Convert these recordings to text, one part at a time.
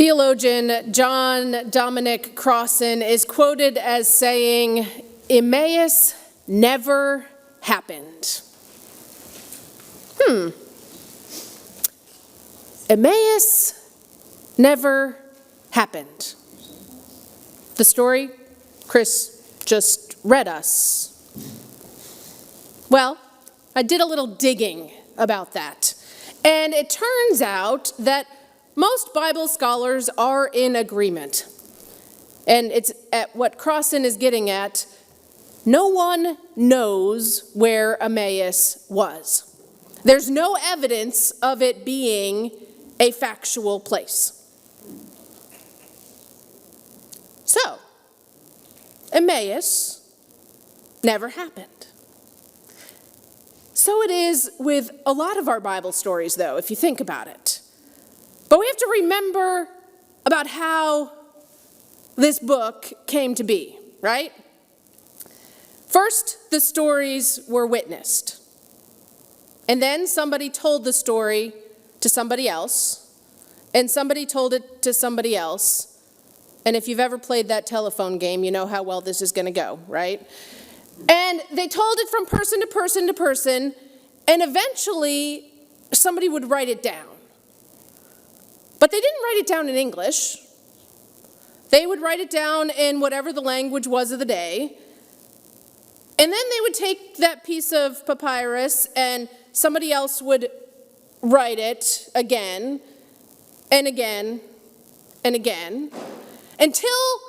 Theologian John Dominic Crossan is quoted as saying, "Emmaus never happened." Emmaus never happened. The story Chris just read us. Well, I did a little digging about that. And it turns out that most Bible scholars are in agreement. And it's at what Crossan is getting at. No one knows where Emmaus was. There's no evidence of it being a factual place. So, Emmaus never happened. So it is with a lot of our Bible stories, though, if you think about it. But we have to remember about how this book came to be, right? First, the stories were witnessed. And then somebody told the story to somebody else, and somebody told it to somebody else. And if you've ever played that telephone game, you know how well this is going to go, right? And they told it from person to person to person, and eventually somebody would write it down. But they didn't write it down in English. They would write it down in whatever the language was of the day. And then they would take that piece of papyrus and somebody else would write it again and again and again until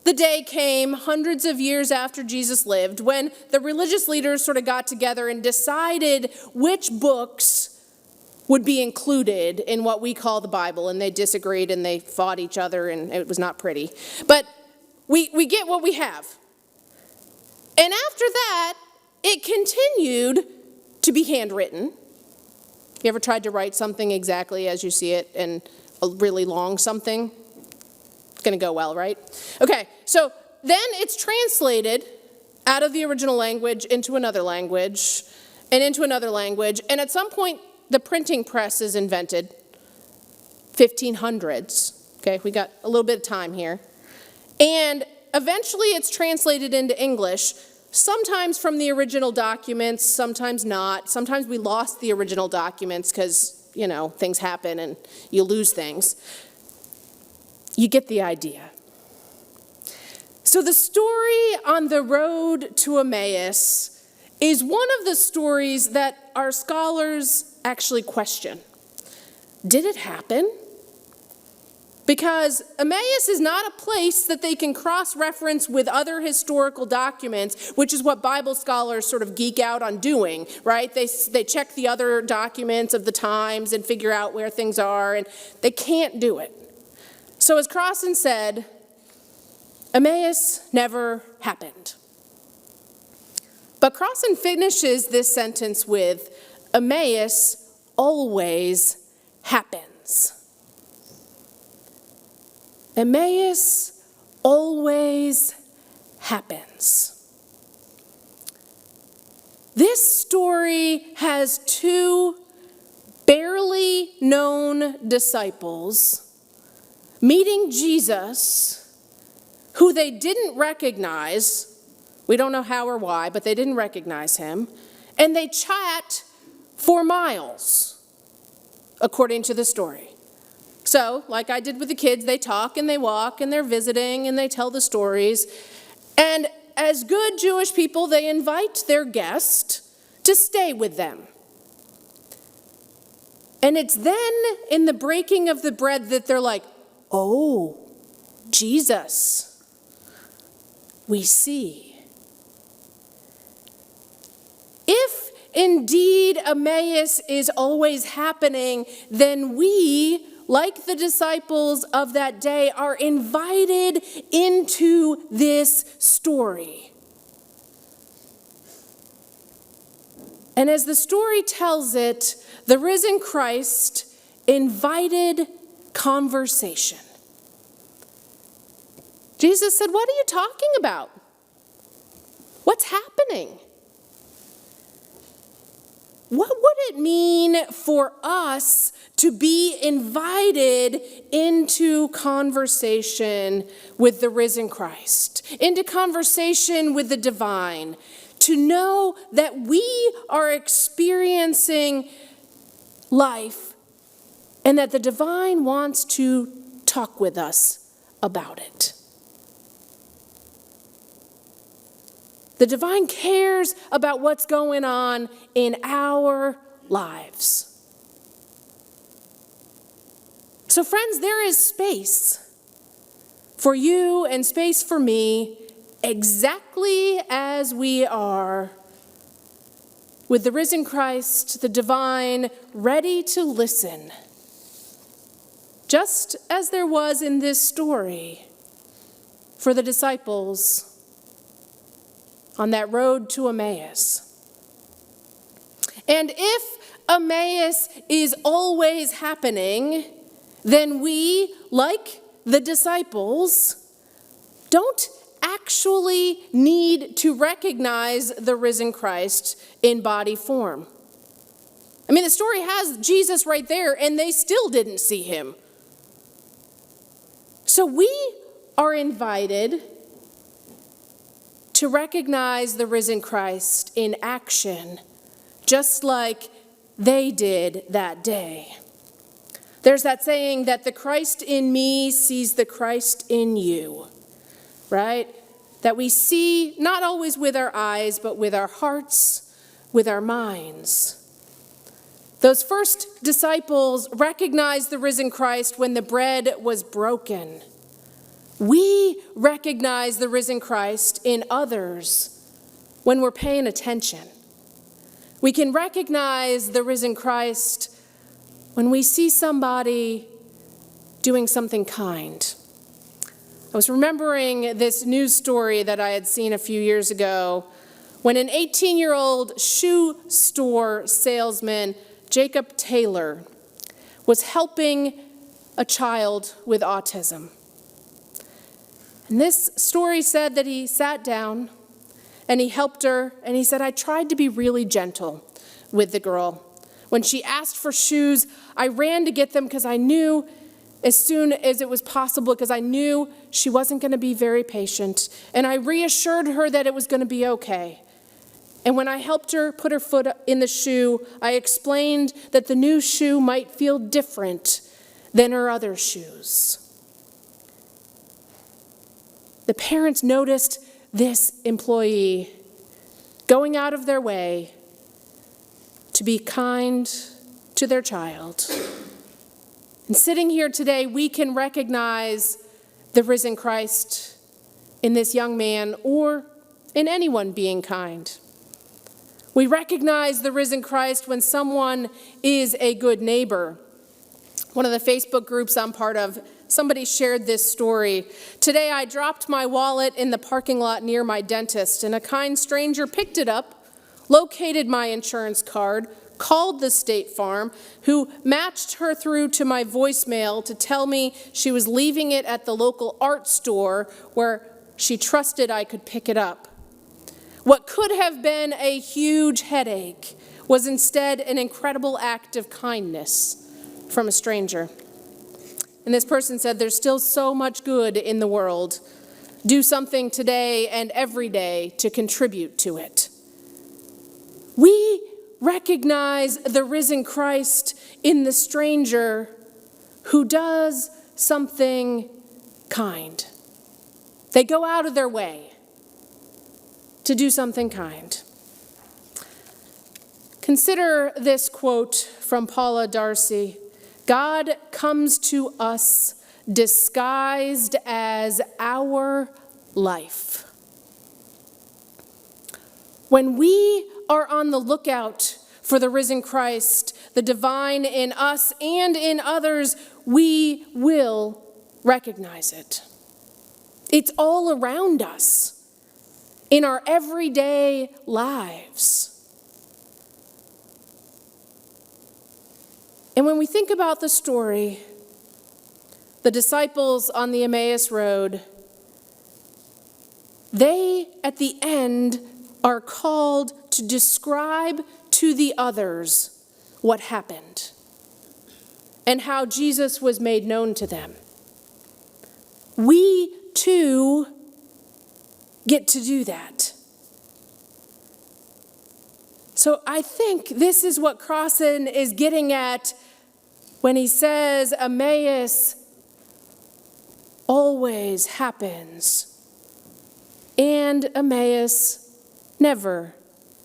the day came hundreds of years after Jesus lived when the religious leaders sort of got together and decided which books would be included in what we call the Bible, and they disagreed and they fought each other and it was not pretty. But we get what we have. And after that, it continued to be handwritten. You ever tried to write something exactly as you see it and a really long something? It's going to go well, right? Okay, so then it's translated out of the original language into another language and into another language. And at some point, the printing press is invented, 1500s. Okay, we got a little bit of time here. And eventually it's translated into English, sometimes from the original documents, sometimes not. Sometimes we lost the original documents because, things happen and you lose things. You get the idea. So the story on the road to Emmaus is one of the stories that our scholars actually question. Did it happen? Because Emmaus is not a place that they can cross-reference with other historical documents, which is what Bible scholars sort of geek out on doing, right? They check the other documents of the times and figure out where things are, and they can't do it. So as Crossan said, Emmaus never happened. But Crossan finishes this sentence with, Emmaus always happens. Emmaus always happens. This story has two barely known disciples meeting Jesus who they didn't recognize. We don't know how or why, but they didn't recognize him. And they chat for miles, according to the story. So, like I did with the kids, they talk and they walk and they're visiting and they tell the stories. And as good Jewish people, they invite their guest to stay with them. And it's then in the breaking of the bread that they're like, oh, Jesus, we see. If indeed Emmaus is always happening, then we, like the disciples of that day, are invited into this story. And as the story tells it, the risen Christ invited conversation. Jesus said, "What are you talking about? What's happening? what would it mean for us to be invited into conversation with the risen Christ, into conversation with the divine, to know that we are experiencing life and that the divine wants to talk with us about it? The divine cares about what's going on in our lives. So friends, there is space for you and space for me exactly as we are, with the risen Christ, the divine, ready to listen. Just as there was in this story for the disciples on that road to Emmaus. And if Emmaus is always happening, then we, like the disciples, don't actually need to recognize the risen Christ in body form. I mean, the story has Jesus right there, and they still didn't see him. So we are invited to recognize the risen Christ in action, just like they did that day. There's that saying that the Christ in me sees the Christ in you, right? That we see not always with our eyes, but with our hearts, with our minds. Those first disciples recognized the risen Christ when the bread was broken. We recognize the risen Christ in others when we're paying attention. We can recognize the risen Christ when we see somebody doing something kind. I was remembering this news story that I had seen a few years ago when an 18-year-old shoe store salesman, Jacob Taylor, was helping a child with autism. And this story said that he sat down and he helped her, and he said, I tried to be really gentle with the girl. When she asked for shoes, I ran to get them because I knew as soon as it was possible, because I knew she wasn't going to be very patient. And I reassured her that it was going to be okay. And when I helped her put her foot in the shoe, I explained that the new shoe might feel different than her other shoes. The parents noticed this employee going out of their way to be kind to their child. And sitting here today, we can recognize the risen Christ in this young man or in anyone being kind. We recognize the risen Christ when someone is a good neighbor. One of the Facebook groups I'm part of, somebody shared this story. Today I dropped my wallet in the parking lot near my dentist, and a kind stranger picked it up, located my insurance card, called the State Farm, who matched her through to my voicemail to tell me she was leaving it at the local art store where she trusted I could pick it up. What could have been a huge headache was instead an incredible act of kindness from a stranger. And this person said, there's still so much good in the world. Do something today and every day to contribute to it. We recognize the risen Christ in the stranger who does something kind. They go out of their way to do something kind. Consider this quote from Paula D'Arcy. God comes to us disguised as our life. When we are on the lookout for the risen Christ, the divine in us and in others, we will recognize it. It's all around us in our everyday lives. And when we think about the story, the disciples on the Emmaus Road, they, at the end, are called to describe to the others what happened and how Jesus was made known to them. We too get to do that. So I think this is what Crossan is getting at when he says Emmaus always happens and Emmaus never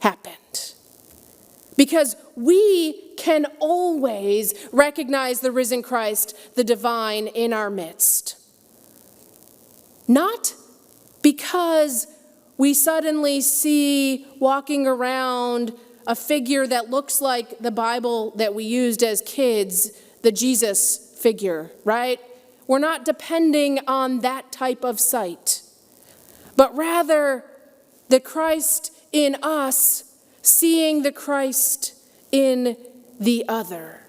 happened. Because we can always recognize the risen Christ, the divine, in our midst. Not because we suddenly see walking around a figure that looks like the Bible that we used as kids, the Jesus figure, right? We're not depending on that type of sight, but rather the Christ in us, seeing the Christ in the other.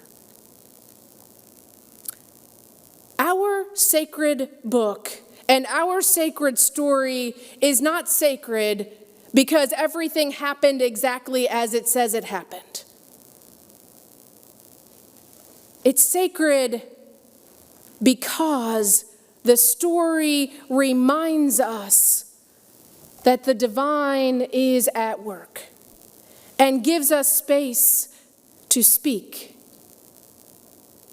Our sacred book and our sacred story is not sacred because everything happened exactly as it says it happened. It's sacred because the story reminds us that the divine is at work and gives us space to speak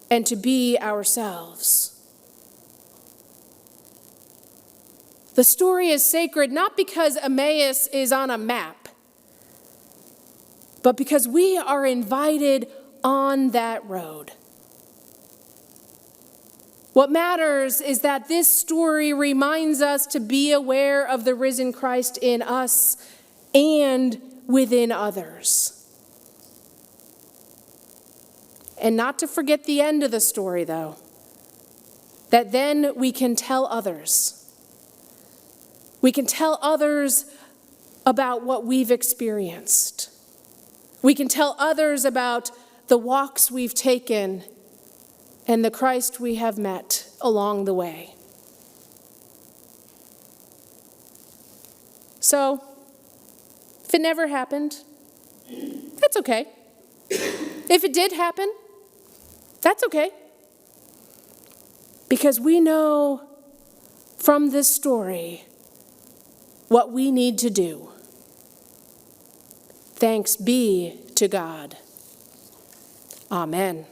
and to be ourselves. The story is sacred not because Emmaus is on a map, but because we are invited on that road. What matters is that this story reminds us to be aware of the risen Christ in us and within others. And not to forget the end of the story, though, that then we can tell others. We can tell others about what we've experienced. We can tell others about the walks we've taken and the Christ we have met along the way. So, if it never happened, that's okay. If it did happen, that's okay. Because we know from this story what we need to do. Thanks be to God. Amen.